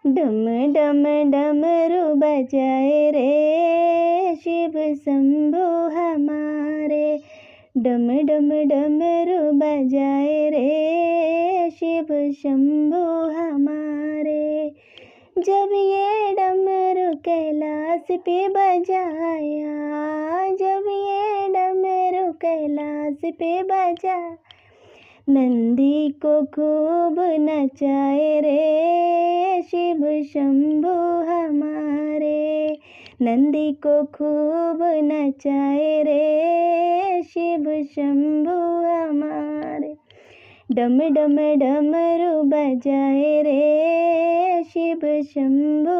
डम डम डमरू बजाए रे शिव शंभु हमारे। डम डम डमरू बजाए रे शिव शंभु हमारे। जब ये डमरू कैलाश पे बजाया, जब ये डमरू कैलाश पे बजा, नंदी को खूब नचाए रे शिव शंभु हमारे। नंदी को खूब नचाए रे शिव शंभु हमारे। डम डम डमरू बजाए रे शिव शंभु